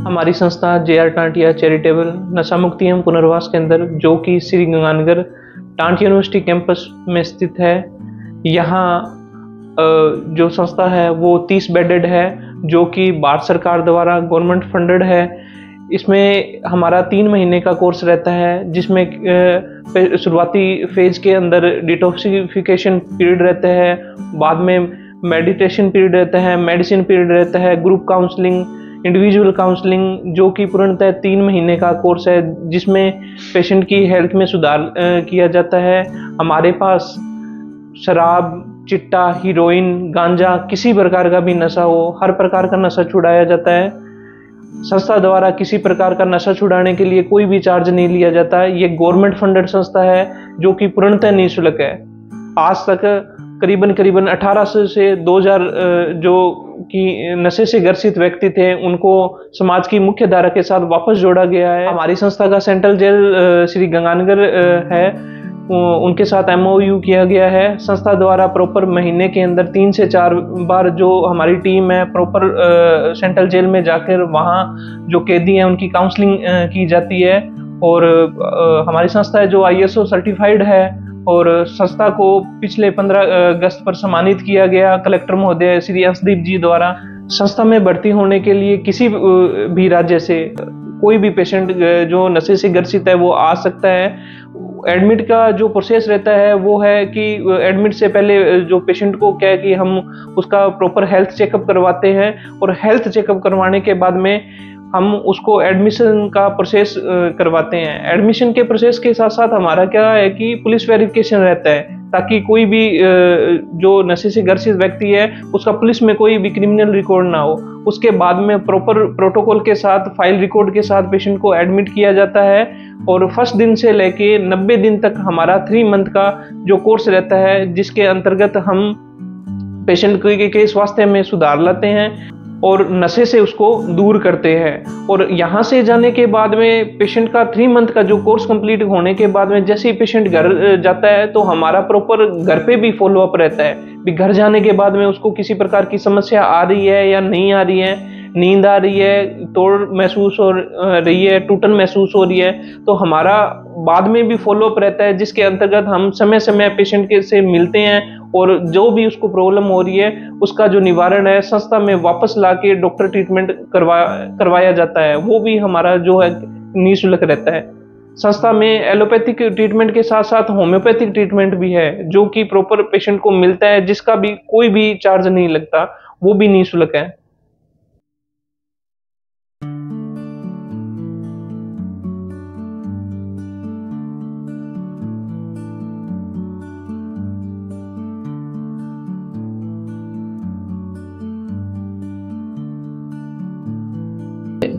हमारी संस्था JR. Tantia charitable नशा मुक्ति एवं पुनर्वास केंद्र, जो कि श्री गंगानगर टांटिया यूनिवर्सिटी कैंपस में स्थित है। यहाँ जो संस्था है वो 30 बेडेड है, जो कि भारत सरकार द्वारा गवर्नमेंट फंडेड है। इसमें हमारा 3 महीने का कोर्स रहता है, जिसमें शुरुआती फेज के अंदर डिटॉक्सिफिकेशन पीरियड रहते हैं, बाद में मेडिटेशन पीरियड रहता है, मेडिसिन पीरियड रहता है, ग्रुप काउंसलिंग, इंडिविजुअल काउंसलिंग, जो कि पूर्णतः 3 महीने का कोर्स है, जिसमें पेशेंट की हेल्थ में सुधार किया जाता है। हमारे पास शराब, चिट्टा, हीरोइन, गांजा, किसी प्रकार का भी नशा हो, हर प्रकार का नशा छुड़ाया जाता है। संस्था द्वारा किसी प्रकार का नशा छुड़ाने के लिए कोई भी चार्ज नहीं लिया जाता है। ये गवर्नमेंट फंडेड संस्था है, जो कि पूर्णतः निःशुल्क है। आज तक करीबन 1800 से 2000 जो कि नशे से ग्रसित व्यक्ति थे, उनको समाज की मुख्य धारा के साथ वापस जोड़ा गया है। हमारी संस्था का सेंट्रल जेल श्री गंगानगर है, उनके साथ MOU किया गया है। संस्था द्वारा प्रॉपर महीने के अंदर 3 से 4 बार जो हमारी टीम है प्रॉपर सेंट्रल जेल में जाकर वहाँ जो कैदी हैं उनकी काउंसलिंग की जाती है। और हमारी संस्था है जो ISO सर्टिफाइड है, और संस्था को पिछले 15 अगस्त पर सम्मानित किया गया कलेक्टर महोदय श्री अंशदीप जी द्वारा। संस्था में भर्ती होने के लिए किसी भी राज्य से कोई भी पेशेंट जो नशे से ग्रसित है वो आ सकता है। एडमिट का जो प्रोसेस रहता है वो है कि एडमिट से पहले जो पेशेंट को क्या है कि हम उसका प्रॉपर हेल्थ चेकअप करवाते हैं, और हेल्थ चेकअप करवाने के बाद में हम उसको एडमिशन का प्रोसेस करवाते हैं। एडमिशन के प्रोसेस के साथ साथ हमारा क्या है कि पुलिस वेरिफिकेशन रहता है, ताकि कोई भी जो नशे से ग्रसित व्यक्ति है उसका पुलिस में कोई भी क्रिमिनल रिकॉर्ड ना हो। उसके बाद में प्रॉपर प्रोटोकॉल के साथ, फाइल रिकॉर्ड के साथ पेशेंट को एडमिट किया जाता है, और फर्स्ट दिन से लेके 90 दिन तक हमारा 3 मंथ का जो कोर्स रहता है, जिसके अंतर्गत हम पेशेंट के स्वास्थ्य में सुधार लाते हैं और नशे से उसको दूर करते हैं। और यहाँ से जाने के बाद में पेशेंट का 3 मंथ का जो कोर्स कंप्लीट होने के बाद में जैसे ही पेशेंट घर जाता है, तो हमारा प्रॉपर घर पे भी फॉलो अप रहता है। भी घर जाने के बाद में उसको किसी प्रकार की समस्या आ रही है या नहीं आ रही है, नींद आ रही है, तोड़ महसूस हो रही है, टूटन महसूस हो रही है, तो हमारा बाद में भी फॉलो अप रहता है, जिसके अंतर्गत हम समय समय पेशेंट के से मिलते हैं, और जो भी उसको प्रॉब्लम हो रही है उसका जो निवारण है संस्था में वापस लाके डॉक्टर ट्रीटमेंट करवाया जाता है। वो भी हमारा जो है निःशुल्क रहता है। संस्था में एलोपैथिक ट्रीटमेंट के साथ साथ होम्योपैथिक ट्रीटमेंट भी है, जो कि प्रॉपर पेशेंट को मिलता है, जिसका भी कोई भी चार्ज नहीं लगता, वो भी निःशुल्क है।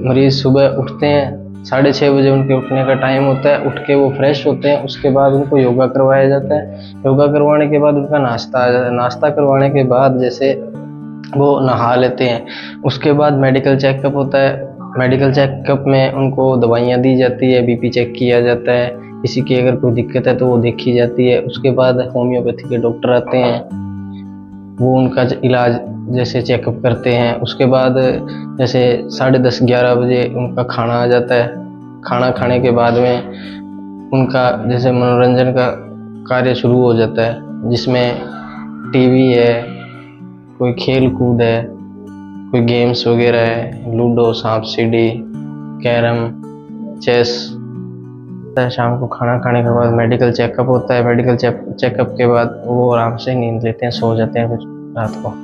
मरीज सुबह उठते हैं, 6:30 बजे उनके उठने का टाइम होता है। उठ के वो फ्रेश होते हैं, उसके बाद उनको योगा करवाया जाता है। योगा करवाने के बाद उनका नाश्ता करवाने के बाद जैसे वो नहा लेते हैं, उसके बाद मेडिकल चेकअप होता है। मेडिकल चेकअप में उनको दवाइयाँ दी जाती है, BP चेक किया जाता है, किसी की अगर कोई दिक्कत है तो वो देखी जाती है। उसके बाद होम्योपैथी के डॉक्टर आते हैं, वो उनका इलाज जैसे चेकअप करते हैं। उसके बाद जैसे 10:30-11 बजे उनका खाना आ जाता है। खाना खाने के बाद में उनका जैसे मनोरंजन का कार्य शुरू हो जाता है, जिसमें टीवी है, कोई खेल कूद है, कोई गेम्स वगैरह है, लूडो, सांप सीढ़ी, कैरम, चेस। शाम को खाना खाने के बाद मेडिकल चेकअप होता है। मेडिकल चेकअप के बाद वो आराम से नींद लेते हैं, सो जाते हैं फिर रात को।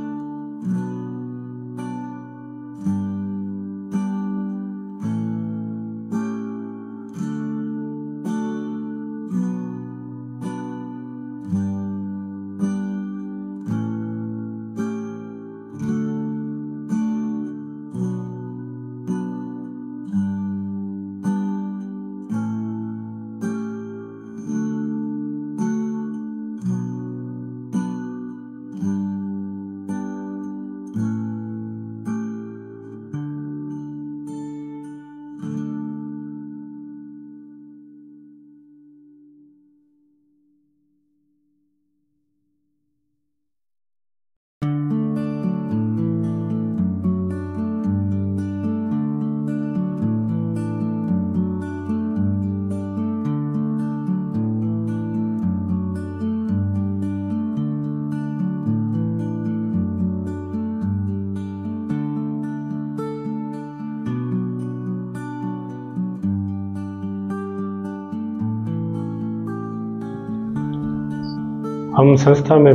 हम संस्था में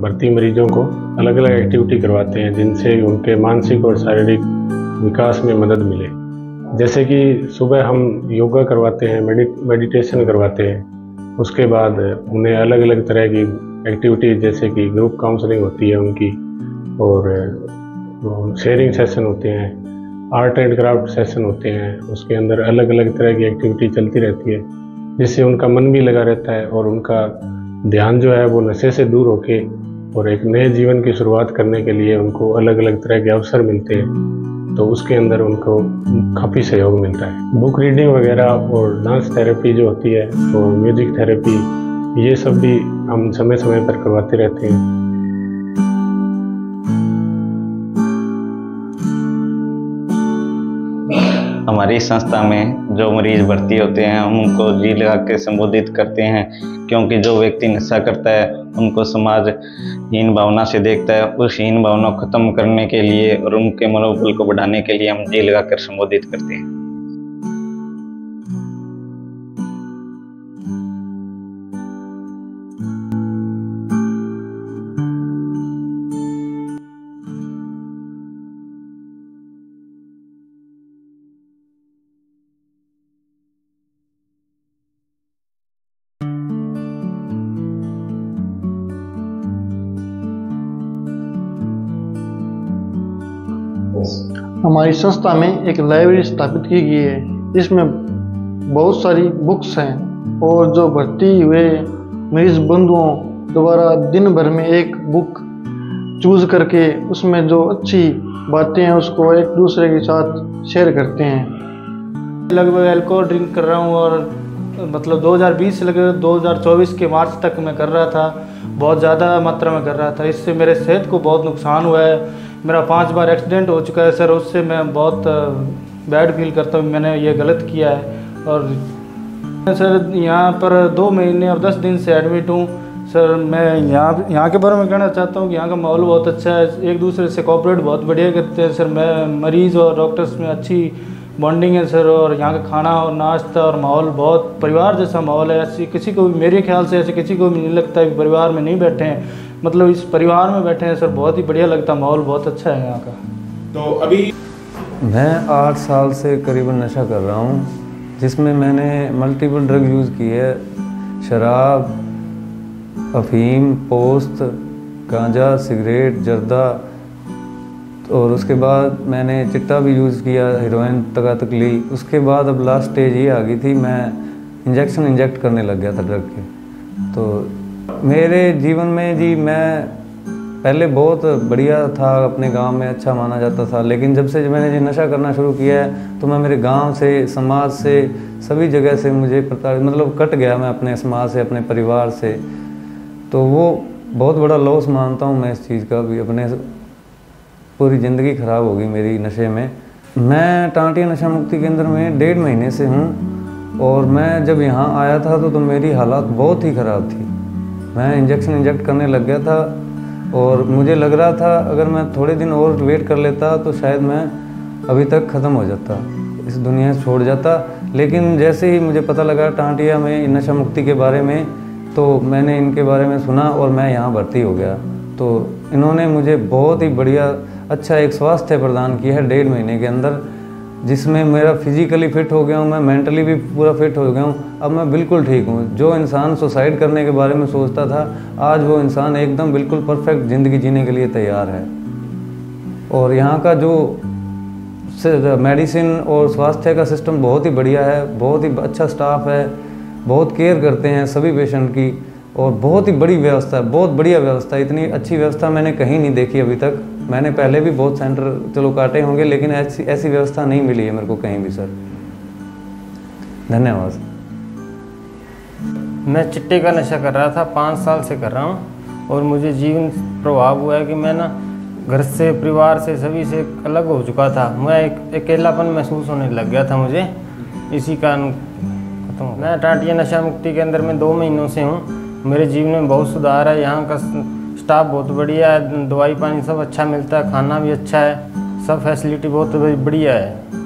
भर्ती मरीजों को अलग अलग एक्टिविटी करवाते हैं जिनसे उनके मानसिक और शारीरिक विकास में मदद मिले। जैसे कि सुबह हम योगा करवाते हैं, मेडिटेशन करवाते हैं। उसके बाद उन्हें अलग अलग तरह की एक्टिविटीज जैसे कि ग्रुप काउंसलिंग होती है उनकी, और शेयरिंग सेशन होते हैं, आर्ट एंड क्राफ्ट सेशन होते हैं। उसके अंदर अलग अलग तरह की एक्टिविटी चलती रहती है जिससे उनका मन भी लगा रहता है और उनका ध्यान जो है वो नशे से दूर होके और एक नए जीवन की शुरुआत करने के लिए उनको अलग अलग तरह के अवसर मिलते हैं। तो उसके अंदर उनको काफ़ी सहयोग मिलता है। बुक रीडिंग वगैरह और डांस थेरेपी जो होती है और म्यूजिक थेरेपी, ये सब भी हम समय समय पर करवाते रहते हैं। हमारी संस्था में जो मरीज भर्ती होते हैं हम उनको जी लगा के संबोधित करते हैं, क्योंकि जो व्यक्ति नशा करता है उनको समाज हीन भावना से देखता है। उस हीन भावना को खत्म करने के लिए और उनके मनोबल को बढ़ाने के लिए हम जी लगा कर संबोधित करते हैं। हमारी संस्था में एक लाइब्रेरी स्थापित की गई है। इसमें बहुत सारी बुक्स हैं और जो भर्ती हुए मरीज बंधुओं द्वारा दिन भर में एक बुक चूज करके उसमें जो अच्छी बातें हैं उसको एक दूसरे के साथ शेयर करते हैं। लगभग अल्कोहल ड्रिंक कर रहा हूँ और मतलब 2020 से लेकर 2024 के मार्च तक मैं कर रहा था, बहुत ज़्यादा मात्रा में कर रहा था। इससे मेरे सेहत को बहुत नुकसान हुआ है। मेरा 5 बार एक्सीडेंट हो चुका है सर, उससे मैं बहुत बैड फील करता हूँ, मैंने ये गलत किया है। और सर यहाँ पर 2 महीने और 10 दिन से एडमिट हूँ सर। मैं यहाँ के बारे में कहना चाहता हूँ कि यहाँ का माहौल बहुत अच्छा है, एक दूसरे से कोऑपरेट बहुत बढ़िया करते हैं सर। मैं मरीज़ और डॉक्टर्स में अच्छी बॉन्डिंग है सर, और यहाँ का खाना और नाश्ता और माहौल बहुत परिवार जैसा माहौल है। ऐसी किसी को भी, मेरे ख्याल से ऐसे किसी को भी नहीं लगता कि परिवार में नहीं बैठे हैं, मतलब इस परिवार में बैठे हैं सर। बहुत ही बढ़िया लगता, माहौल बहुत अच्छा है यहाँ का। तो अभी मैं 8 साल से करीबन नशा कर रहा हूँ, जिसमें मैंने मल्टीपल ड्रग यूज़ की है। शराब, अफीम, पोस्त, गांजा, सिगरेट, जर्दा, और उसके बाद मैंने चिट्टा भी यूज़ किया, हेरोइन तक ली। उसके बाद अब लास्ट स्टेज ये आ गई थी, मैं इंजेक्ट करने लग गया था ड्रग के। तो मेरे जीवन में जी मैं पहले बहुत बढ़िया था, अपने गांव में अच्छा माना जाता था, लेकिन जब से मैंने जी नशा करना शुरू किया है तो मैं मेरे गांव से, समाज से, सभी जगह से मुझे मतलब कट गया मैं अपने समाज से, अपने परिवार से। तो वो बहुत बड़ा लॉस मानता हूँ मैं इस चीज़ का भी। अपने पूरी ज़िंदगी ख़राब होगी मेरी नशे में। मैं टांटिया नशा मुक्ति केंद्र में 1.5 महीने से हूँ, और मैं जब यहाँ आया था तो मेरी हालात बहुत ही ख़राब थी। मैं इंजेक्ट करने लग गया था और मुझे लग रहा था अगर मैं थोड़े दिन और वेट कर लेता तो शायद मैं अभी तक ख़त्म हो जाता, इस दुनिया से छोड़ जाता। लेकिन जैसे ही मुझे पता लगा टांटिया में नशा मुक्ति के बारे में, तो मैंने इनके बारे में सुना और मैं यहाँ भर्ती हो गया। तो इन्होंने मुझे बहुत ही बढ़िया अच्छा एक स्वास्थ्य प्रदान किया है 1.5 महीने के अंदर, जिसमें मेरा फिजिकली फिट हो गया हूँ, मैं मेंटली भी पूरा फिट हो गया हूँ। अब मैं बिल्कुल ठीक हूँ। जो इंसान सुसाइड करने के बारे में सोचता था, आज वो इंसान एकदम बिल्कुल परफेक्ट ज़िंदगी जीने के लिए तैयार है। और यहाँ का जो मेडिसिन और स्वास्थ्य का सिस्टम बहुत ही बढ़िया है, बहुत ही अच्छा स्टाफ है, बहुत केयर करते हैं सभी पेशेंट की, और बहुत ही बड़ी व्यवस्था है, बहुत बढ़िया व्यवस्था है। इतनी अच्छी व्यवस्था मैंने कहीं नहीं देखी अभी तक। मैंने पहले भी बहुत सेंटर चलो काटे होंगे, लेकिन ऐसी व्यवस्था नहीं मिली है मेरे को कहीं भी सर। धन्यवाद। मैं चिट्टे का नशा कर रहा था, 5 साल से कर रहा हूँ, और मुझे जीवन प्रभाव हुआ है कि मैं ना घर से, परिवार से, सभी से अलग हो चुका था। मैं एक अकेलापन महसूस होने लग गया था मुझे, इसी कारण खत्म हो। मैं टांटिया नशा मुक्ति के अंदर में 2 महीनों से हूँ। मेरे जीवन में बहुत सुधार है। यहाँ का स्टाफ बहुत बढ़िया है, दवाई पानी सब अच्छा मिलता है, खाना भी अच्छा है, सब फैसिलिटी बहुत बढ़िया है।